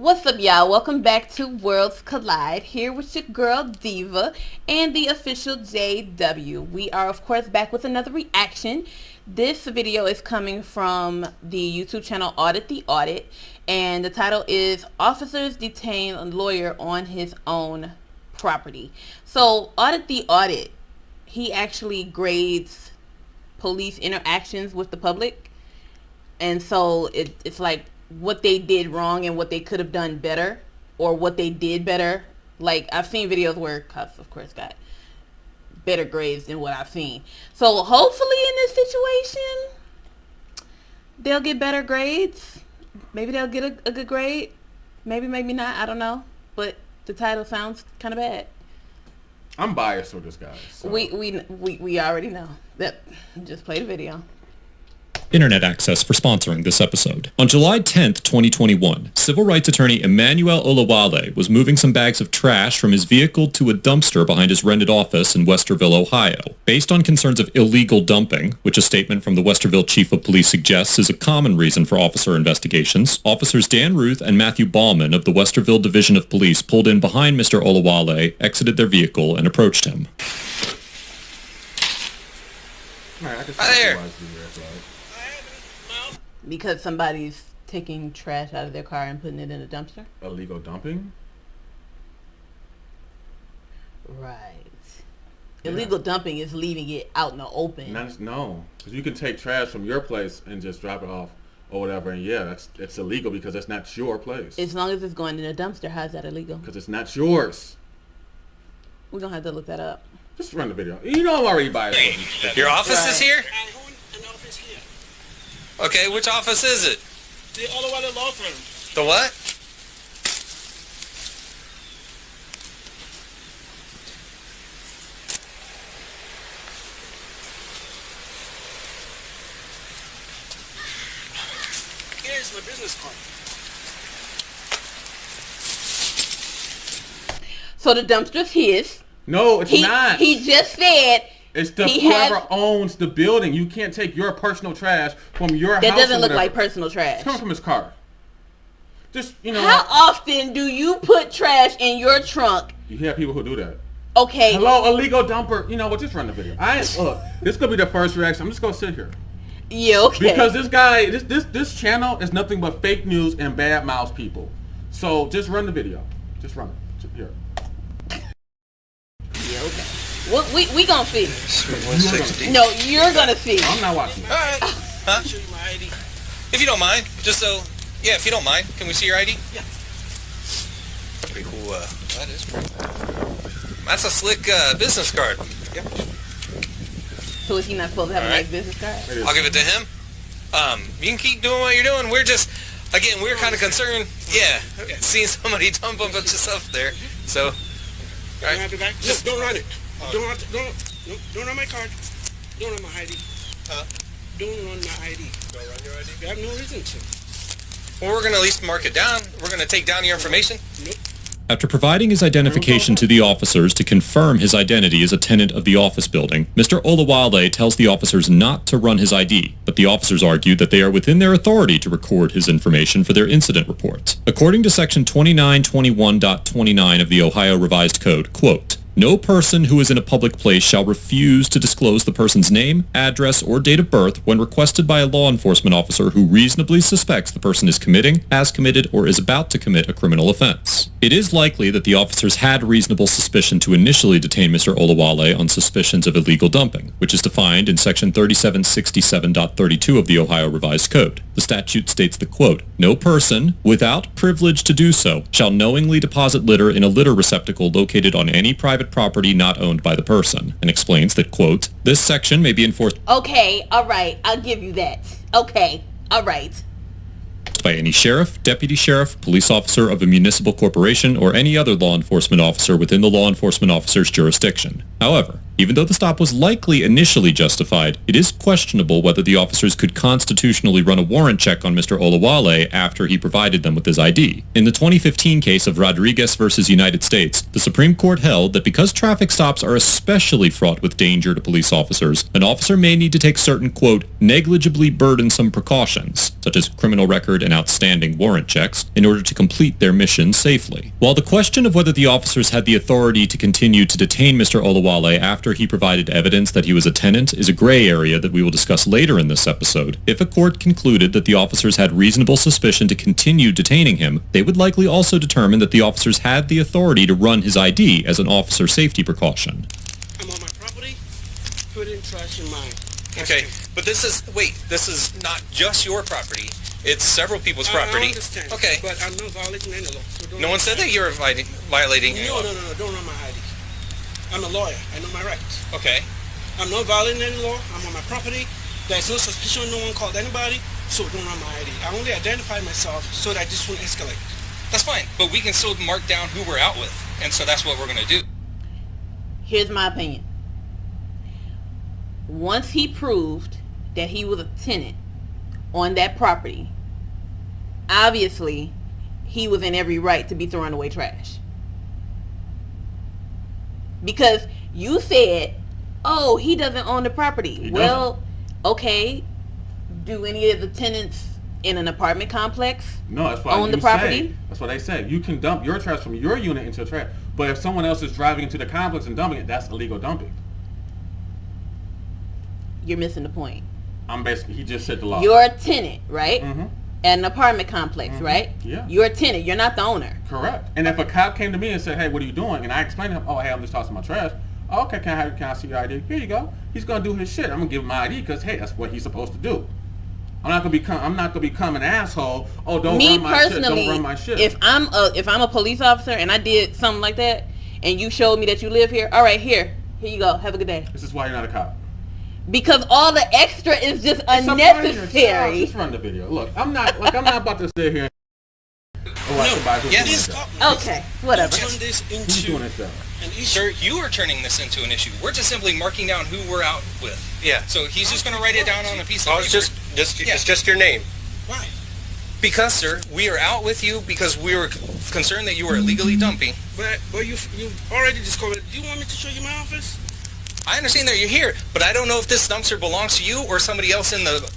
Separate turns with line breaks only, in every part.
What's up, y'all? Welcome back to Worlds Collide, here with your girl Diva and the official JW. We are, of course, back with another reaction. This video is coming from the YouTube channel Audit the Audit, and the title is Officers Detain a Lawyer on His Own Property. So, Audit the Audit, he actually grades police interactions with the public, and so it's like what they did wrong and what they could have done better, or what they did better. Like, I've seen videos where cops, of course, got better grades than what I've seen. So hopefully in this situation, they'll get better grades. Maybe they'll get a good grade. Maybe not. I don't know. But the title sounds kind of bad.
I'm biased with this guy. So.
We already know that. Just play the video.
Internet access for sponsoring this episode. On July 10th, 2021, civil rights attorney Emmanuel Olawale was moving some bags of trash from his vehicle to a dumpster behind his rented office in Westerville, Ohio. Based on concerns of illegal dumping, which a statement from the Westerville Chief of Police suggests is a common reason for officer investigations, officers Dan Ruth and Matthew Ballman of the Westerville Division of Police pulled in behind Mr. Olawale, exited their vehicle, and approached him.
Hi there.
Because somebody's taking trash out of their car and putting it in a dumpster?
Illegal dumping?
Right.
Yeah.
Illegal dumping is leaving it out in the open.
No, because you can take trash from your place and just drop it off or whatever, and yeah, it's illegal because that's not your place.
As long as it's going in a dumpster, how's that illegal?
Because it's not yours.
We're going to have to look that up.
Just run the video. You know I'm already biased.
Hey, your office is here?
I own an office here.
Okay, which office is it?
The Olawale Law Firm.
The what?
Here's my business card.
So the dumpster's his.
No, it's not.
He just said...
It's whoever owns the building. You can't take your personal trash from your house.
That doesn't look like personal trash.
It's coming from his car. Just, you know.
How often do you put trash in your trunk?
You hear people who do that.
Okay.
Hello, illegal dumper. You know what? Just run the video. Look, this could be the first reaction. I'm just gonna sit here.
Yeah, okay.
Because this guy, this channel is nothing but fake news and bad mouth people. So just run the video. Just run it. Just here.
Yeah, okay. We gonna see.
160.
No, you're gonna see.
I'm not watching.
All right. Huh?
Show you my ID.
If you don't mind, just so, yeah, if you don't mind, can we see your ID?
Yeah.
Pretty cool. That is pretty cool. That's a slick business card.
Yeah.
So is he not supposed to have a nice business card?
I'll give it to him. You can keep doing what you're doing. We're just, again, we're kind of concerned. Yeah, seeing somebody dump a bunch of stuff there. So, all
Right. Have it back? Just don't run it. Don't run my card. Don't run my ID. Don't run my ID.
Don't run your ID?
You have no reason to.
Well, we're going to at least mark it down. We're going to take down your information.
Nope.
After providing his identification to the officers to confirm his identity as a tenant of the office building, Mr. Olawale tells the officers not to run his ID, but the officers argue that they are within their authority to record his information for their incident reports. According to Section 2921.29 of the Ohio Revised Code, quote, "No person who is in a public place shall refuse to disclose the person's name, address, or date of birth when requested by a law enforcement officer who reasonably suspects the person is committing, has committed, or is about to commit a criminal offense." It is likely that the officers had reasonable suspicion to initially detain Mr. Olawale on suspicions of illegal dumping, which is defined in Section 3767.32 of the Ohio Revised Code. The statute states that, quote, "No person, without privilege to do so, shall knowingly deposit litter in a litter receptacle located on any private property not owned by the person," and explains that, quote, "This section may be enforced
Okay, all right. I'll give you that. Okay, all right.
by any sheriff, deputy sheriff, police officer of a municipal corporation, or any other law enforcement officer within the law enforcement officer's jurisdiction." However, even though the stop was likely initially justified, it is questionable whether the officers could constitutionally run a warrant check on Mr. Olawale after he provided them with his ID. In the 2015 case of Rodriguez versus United States, the Supreme Court held that because traffic stops are especially fraught with danger to police officers, an officer may need to take certain, quote, negligibly burdensome precautions, such as criminal record and outstanding warrant checks, in order to complete their mission safely. While the question of whether the officers had the authority to continue to detain Mr. Olawale after he provided evidence that he was a tenant is a gray area that we will discuss later in this episode. If a court concluded that the officers had reasonable suspicion to continue detaining him, they would likely also determine that the officers had the authority to run his ID as an officer safety precaution.
I'm on my property, putting trash in mine.
Okay, but this is not just your property. It's several people's property.
I understand.
Okay.
But I'm not violating any law. So
No one said that you were violating any
No,
law.
don't run my ID. I'm a lawyer. I know my rights.
Okay.
I'm not violating any law. I'm on my property. There's no suspicion. No one called anybody. So don't run my ID. I only identified myself so that this won't escalate.
That's fine, but we can still mark down who we're out with, and so that's what we're going to do.
Here's my opinion. Once he proved that he was a tenant on that property, obviously he was in every right to be throwing away trash. Because you said, oh, he doesn't own the property. Well, okay, do any of the tenants in an apartment complex
No, that's why
own the property?
Say, that's what they say. You can dump your trash from your unit into a trash. But if someone else is driving into the complex and dumping it, that's illegal dumping.
You're missing the point.
He just said the law.
You're a tenant, right?
Mm-hmm.
At an apartment complex, right?
Yeah.
You're a tenant. You're not the owner.
Correct. And if a cop came to me and said, hey, what are you doing? And I explained to him, oh, hey, I'm just tossing my trash. Oh, okay, can I see your ID? Here you go. He's going to do his shit. I'm going to give him my ID because, hey, that's what he's supposed to do. I'm not gonna become an asshole. Oh, don't run my shit. Don't run my shit.
If I'm a police officer and I did something like that, and you showed me that you live here, all right, here you go. Have a good day.
This is why you're not a cop.
Because all the extra is just unnecessary.
Just run the video. Look, I'm not about to sit here.
Okay, whatever.
Turn this
Who's
into
doing it though?
an issue.
Sir, you are turning this into an issue. We're just simply marking down who we're out with. Yeah. So he's just going to write it down on a piece of paper.
It's just your name.
Why?
Because, sir, we are out with you because we were concerned that you were illegally dumping.
But you already discovered. Do you want me to show you my office?
I understand that you're here, but I don't know if this dumpster belongs to you or somebody else in the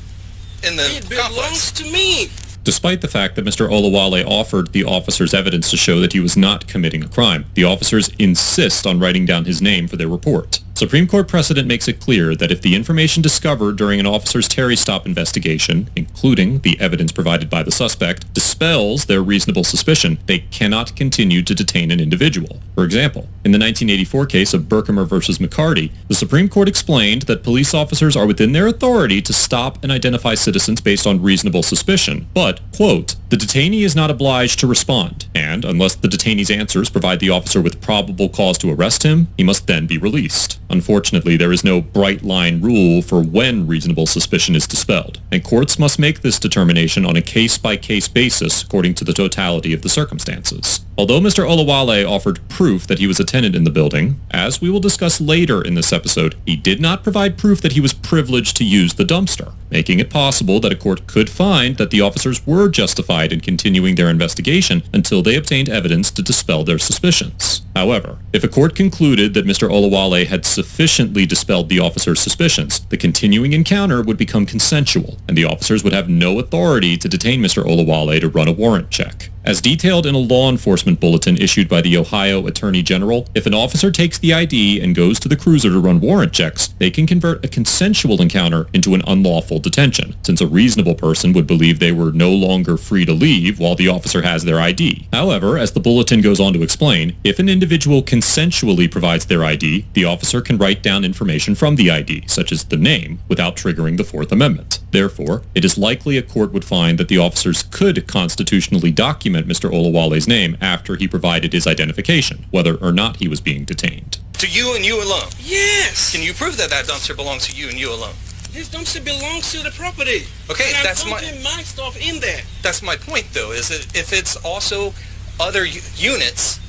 It belongs
complex.
to me.
Despite the fact that Mr. Olawale offered the officers evidence to show that he was not committing a crime, the officers insist on writing down his name for their report. Supreme Court precedent makes it clear that if the information discovered during an officer's Terry stop investigation, including the evidence provided by the suspect, dispels their reasonable suspicion, they cannot continue to detain an individual. For example, in the 1984 case of Berkemer versus McCarty, the Supreme Court explained that police officers are within their authority to stop and identify citizens based on reasonable suspicion, but, quote, the detainee is not obliged to respond, and unless the detainee's answers provide the officer with probable cause to arrest him, he must then be released. Unfortunately, there is no bright-line rule for when reasonable suspicion is dispelled, and courts must make this determination on a case-by-case basis according to the totality of the circumstances. Although Mr. Olawale offered proof that he was a tenant in the building, as we will discuss later in this episode, he did not provide proof that he was privileged to use the dumpster, making it possible that a court could find that the officers were justified in continuing their investigation until they obtained evidence to dispel their suspicions. However, if a court concluded that Mr. Olawale had sufficiently dispelled the officers' suspicions, the continuing encounter would become consensual, and the officers would have no authority to detain Mr. Olawale to run a warrant check. As detailed in a law enforcement bulletin issued by the Ohio Attorney General, if an officer takes the ID and goes to the cruiser to run warrant checks, they can convert a consensual encounter into an unlawful detention, since a reasonable person would believe they were no longer free to leave while the officer has their ID. However, as the bulletin goes on to explain, if an individual consensually provides their ID, the officer can write down information from the ID, such as the name, without triggering the Fourth Amendment. Therefore, it is likely a court would find that the officers could constitutionally document Mr. Olawale's name after he provided his identification, whether or not he was being detained.
To you and you alone.
Yes.
Can you prove that that dumpster belongs to you and you alone?
This dumpster belongs to the property.
Okay,
and
that's
I'm dumping my stuff in there.
That's my point, though, is that if it's also other units,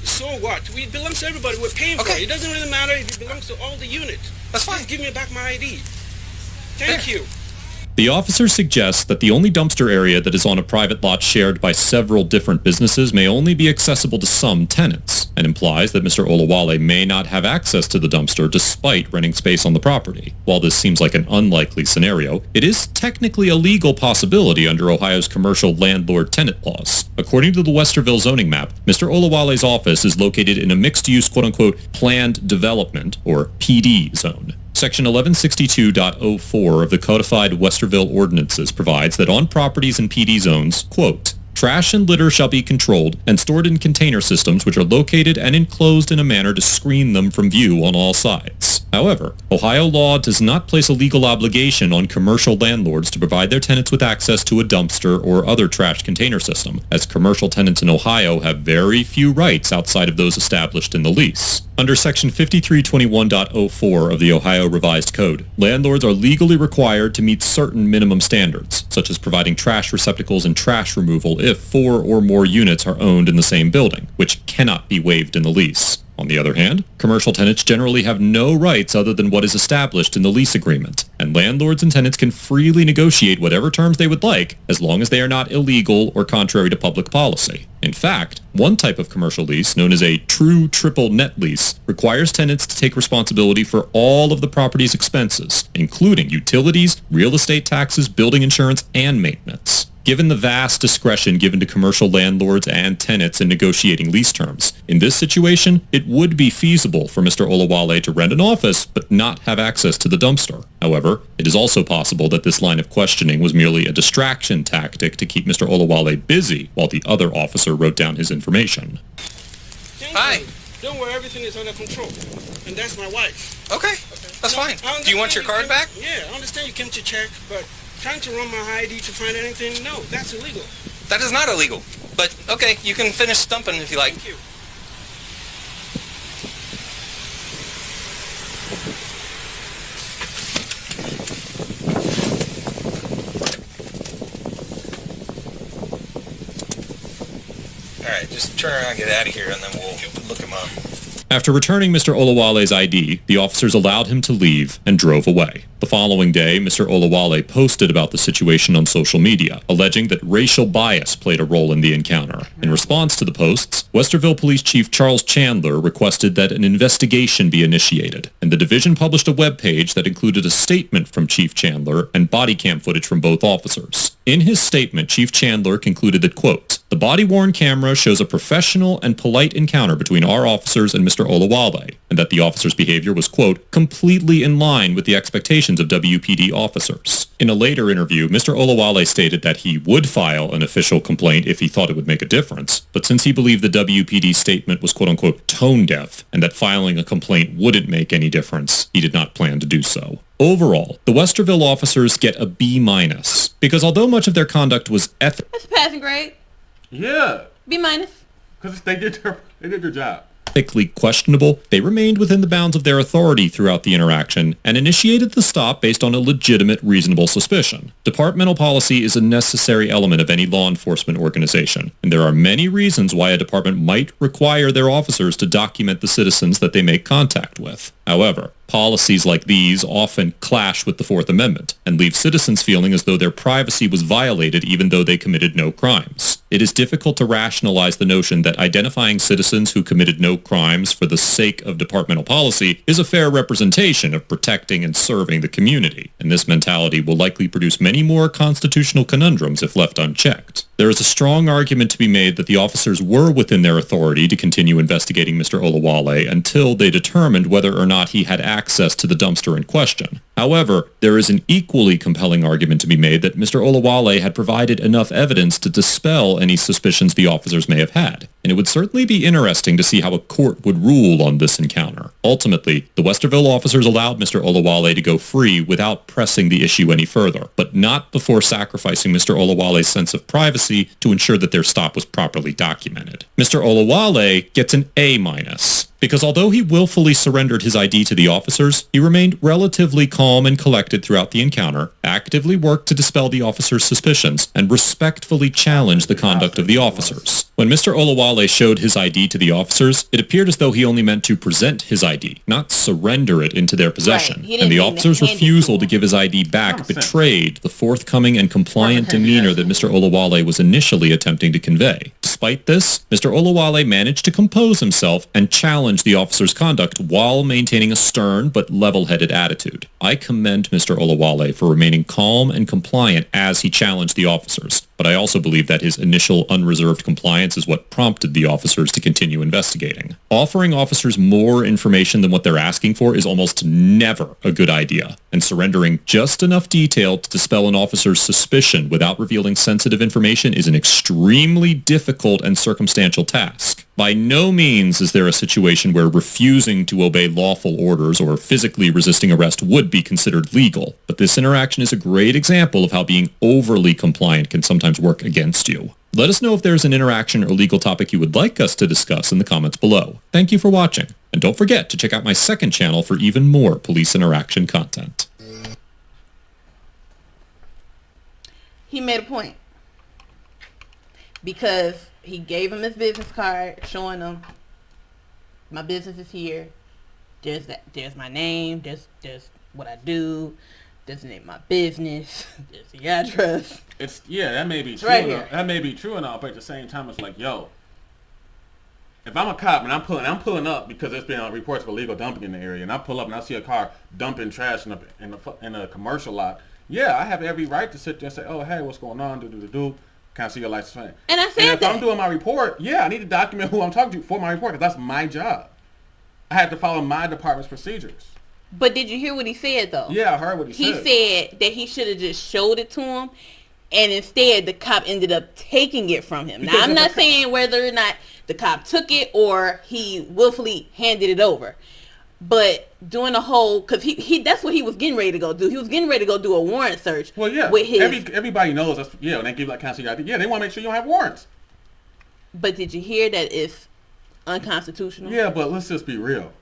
So So what? We belongs to everybody. We're paying for it. It doesn't really matter if it belongs to all the units.
That's fine.
Just give me back my ID. Thank you.
The officer suggests that the only dumpster area that is on a private lot shared by several different businesses may only be accessible to some tenants, and implies that Mr. Olawale may not have access to the dumpster despite renting space on the property. While this seems like an unlikely scenario, it is technically a legal possibility under Ohio's commercial landlord-tenant laws. According to the Westerville zoning map, Mr. Olawale's office is located in a mixed-use quote-unquote planned development, or PD, zone. Section 1162.04 of the codified Westerville ordinances provides that on properties in PD zones, quote, trash and litter shall be controlled and stored in container systems which are located and enclosed in a manner to screen them from view on all sides. However, Ohio law does not place a legal obligation on commercial landlords to provide their tenants with access to a dumpster or other trash container system, as commercial tenants in Ohio have very few rights outside of those established in the lease. Under Section 5321.04 of the Ohio Revised Code, landlords are legally required to meet certain minimum standards, such as providing trash receptacles and trash removal if 4 or more units are owned in the same building, which cannot be waived in the lease. On the other hand, commercial tenants generally have no rights other than what is established in the lease agreement, and landlords and tenants can freely negotiate whatever terms they would like as long as they are not illegal or contrary to public policy. In fact, one type of commercial lease, known as a true triple net lease, requires tenants to take responsibility for all of the property's expenses, including utilities, real estate taxes, building insurance, and maintenance. Given the vast discretion given to commercial landlords and tenants in negotiating lease terms, in this situation, it would be feasible for Mr. Olawale to rent an office but not have access to the dumpster. However, it is also possible that this line of questioning was merely a distraction tactic to keep Mr. Olawale busy while the other officer wrote down his information.
Hi.
Don't worry, everything is under control. And that's my wife.
Okay. That's fine. Do you want your card back?
Yeah, I understand you came to check, but trying to run my ID to find anything, no, that's illegal.
That is not illegal. But, okay, you can finish stumping if you like.
Thank you.
Alright, just turn around and get out of here, and then we'll look him up.
After returning Mr. Olawale's ID, the officers allowed him to leave and drove away. The following day, Mr. Olawale posted about the situation on social media, alleging that racial bias played a role in the encounter. In response to the posts, Westerville Police Chief Charles Chandler requested that an investigation be initiated, and the division published a webpage that included a statement from Chief Chandler and body cam footage from both officers. In his statement, Chief Chandler concluded that, quote, the body-worn camera shows a professional and polite encounter between our officers and Mr. Olawale, and that the officer's behavior was, quote, completely in line with the expectations of WPD officers. In a later interview, Mr. Olawale stated that he would file an official complaint if he thought it would make a difference, but since he believed the WPD statement was, quote-unquote, tone-deaf, and that filing a complaint wouldn't make any difference, he did not plan to do so. Overall, the Westerville officers get a B-, because although much of their conduct was ethical...
That's a passing grade.
Yeah.
B-.
Because they did their job.
Ethically questionable, they remained within the bounds of their authority throughout the interaction and initiated the stop based on a legitimate, reasonable suspicion. Departmental policy is a necessary element of any law enforcement organization, and there are many reasons why a department might require their officers to document the citizens that they make contact with. However, policies like these often clash with the Fourth Amendment and leave citizens feeling as though their privacy was violated even though they committed no crimes. It is difficult to rationalize the notion that identifying citizens who committed no crimes for the sake of departmental policy is a fair representation of protecting and serving the community, and this mentality will likely produce many more constitutional conundrums if left unchecked. There is a strong argument to be made that the officers were within their authority to continue investigating Mr. Olawale until they determined whether or not he had access to the dumpster in question. However, there is an equally compelling argument to be made that Mr. Olawale had provided enough evidence to dispel any suspicions the officers may have had, and it would certainly be interesting to see how a court would rule on this encounter. Ultimately, the Westerville officers allowed Mr. Olawale to go free without pressing the issue any further, but not before sacrificing Mr. Olawale's sense of privacy to ensure that their stop was properly documented. Mr. Olawale gets an A-, because although he willfully surrendered his ID to the officers, he remained relatively calm calm and collected throughout the encounter, actively worked to dispel the officer's suspicions, and respectfully challenged the conduct of the officers. When Mr. Olawale showed his ID to the officers, it appeared as though he only meant to present his ID, not surrender it into their possession.
Right. He didn't
And the
mean to
officer's
hand it
refusal
to
to
him.
give his ID back
Nonsense.
betrayed the forthcoming and compliant demeanor that Mr. Olawale was initially attempting to convey. Despite this, Mr. Olawale managed to compose himself and challenge the officer's conduct while maintaining a stern but level-headed attitude. I commend Mr. Olawale for remaining calm and compliant as he challenged the officers, but I also believe that his initial unreserved compliance is what prompted the officers to continue investigating. Offering officers more information than what they're asking for is almost never a good idea, and surrendering just enough detail to dispel an officer's suspicion without revealing sensitive information is an extremely difficult and circumstantial task. By no means is there a situation where refusing to obey lawful orders or physically resisting arrest would be considered legal, but this interaction is a great example of how being overly compliant can sometimes work against you. Let us know if there's an interaction or legal topic you would like us to discuss in the comments below. Thank you for watching, and don't forget to check out my second channel for even more police interaction content.
He made a point. Because he gave him his business card, showing him my business is here. There's my name. There's what I do. There's the name of my business. There's the address.
That may be true.
right
and all-
here.
That may be true and all, but at the same time, it's like, yo, if I'm a cop and I'm pulling up because there's been reports of illegal dumping in the area, and I pull up and I see a car dumping trash in a commercial lot. Yeah, I have every right to sit there and say, oh, hey, what's going on? Do. Can I see your license plate?
And I said
if
that.
I'm doing my report, yeah, I need to document who I'm talking to for my report, because that's my job. I have to follow my department's procedures.
But did you hear what he said, though?
Yeah, I heard what he
He
said.
said that he should have just showed it to him, and instead the cop ended up taking it from him. Now,
Because
I'm
if
not
the
saying whether or not the cop took it or he willfully handed it over. But doing a whole, because he that's what he was getting ready to go do. He was getting ready to go do a warrant search.
Well, yeah,
with his.
everybody knows that's, yeah, when they give like counsel ID, yeah, they want to make sure you don't have warrants.
But did you hear that it's unconstitutional?
Yeah, but let's just be real.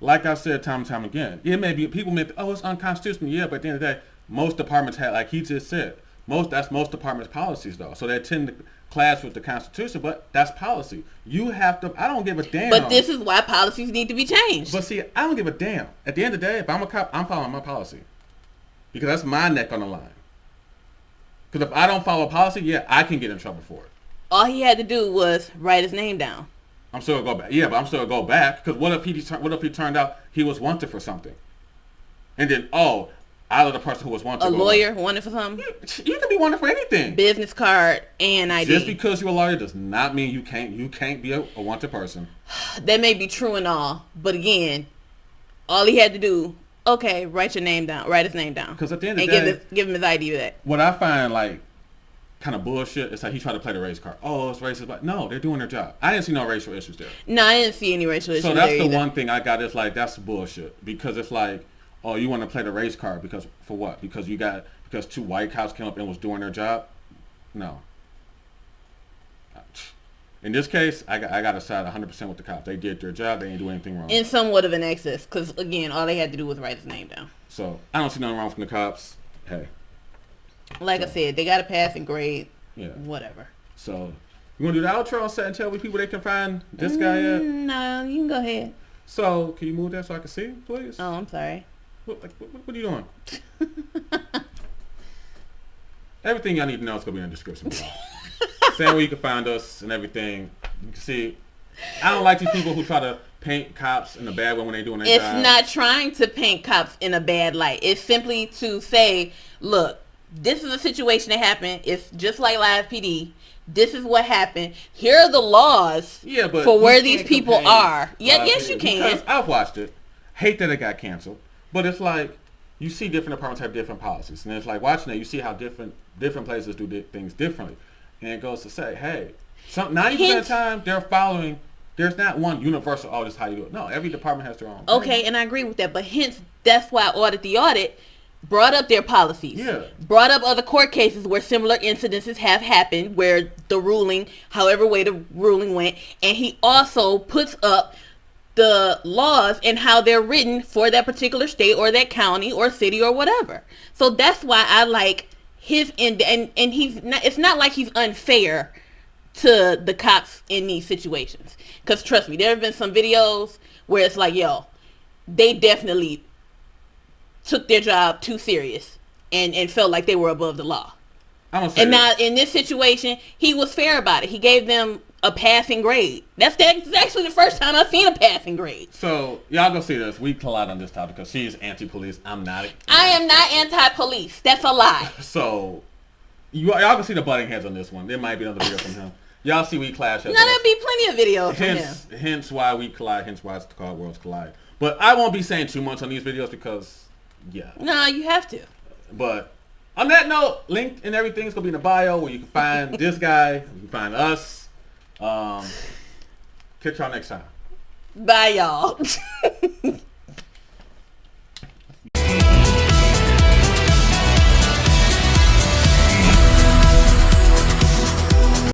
Like I said time and time again, it may be, people may think, oh, it's unconstitutional. Yeah, but at the end of the day, most departments have, like he just said, that's most departments' policies though. So they tend to clash with the Constitution, but that's policy. You have to, I don't give a damn.
But this is why policies need to be changed.
But see, I don't give a damn. At the end of the day, if I'm a cop, I'm following my policy. Because that's my neck on the line. Because if I don't follow policy, yeah, I can get in trouble for it.
All he had to do was write his name down.
I'm still gonna go back. Yeah, but I'm still gonna go back. Because what if he turned out he was wanted for something? And then, oh, I was the person who was wanted.
A lawyer wanted for something?
You can be wanted for anything.
Business card and ID.
Just because you're a lawyer does not mean you can't be a wanted person.
That may be true and all, but again, all he had to do, okay, write his name down.
Because at the end of
and
the day,
give him his ID back.
what I find like kind of bullshit is like he tried to play the race card. Oh, it's racist, but no, they're doing their job. I didn't see no racial issues there.
No, I didn't see any racial issues
So that's
there
the
either.
one thing I got is like, that's bullshit. Because it's like, oh, you want to play the race card because for what? Because two white cops came up and was doing their job? No. In this case, I got to side 100% with the cops. They did their job. They didn't do anything wrong.
In somewhat of an excess, because again, all they had to do was write his name down.
So I don't see nothing wrong from the cops. Hey.
Like I said, they got a passing grade.
Yeah.
Whatever.
So you want to do the outro set and tell people where they can find this guy at?
No, you can go ahead.
So can you move that so I can see, please?
Oh, I'm sorry.
What are you doing? Everything y'all need to know is going to be in the description below. Saying where you can find us and everything. You can see, I don't like these people who try to paint cops in a bad way when they're doing their job.
It's not trying to paint cops in a bad light. It's simply to say, look, this is a situation that happened. It's just like Live PD. This is what happened. Here are the laws
but
for where
you
these
can't
people
compare
are. Yeah,
Live
yes,
PD
you can.
Because I've watched it. Hate that it got canceled. But it's like, you see different departments have different policies. And it's like watching it, you see how different places do things differently. And it goes to say, hey, 90% of the time they're following, there's not one universal, oh, this is how you do it. No, every department has their own thing.
Okay, and I agree with that. But hence, that's why Audit the Audit brought up their policies.
Yeah.
Brought up other court cases where similar incidences have happened, where the ruling, however way the ruling went. And he also puts up the laws and how they're written for that particular state or that county or city or whatever. So that's why I like his end, and he's not, it's not like he's unfair to the cops in these situations. Because trust me, there have been some videos where it's like, yo, they definitely took their job too serious and felt like they were above the law. And now in this situation, he was fair about it. He gave them a passing grade. That's actually the first time I've seen a passing grade.
So y'all go see this. We collide on this topic because she's anti-police. I'm not.
I am not anti-police. That's a lie.
So y'all can see the butting heads on this one. There might be another video from him. Y'all see we clash.
No, there'll be plenty of videos from him.
Hence why we collide. Hence why it's called Worlds Collide. But I won't be saying too much on these videos because, yeah.
No, you have to.
But on that note, link and everything is gonna be in the bio where you can find this guy. You can find us. Catch y'all next time.
Bye, y'all.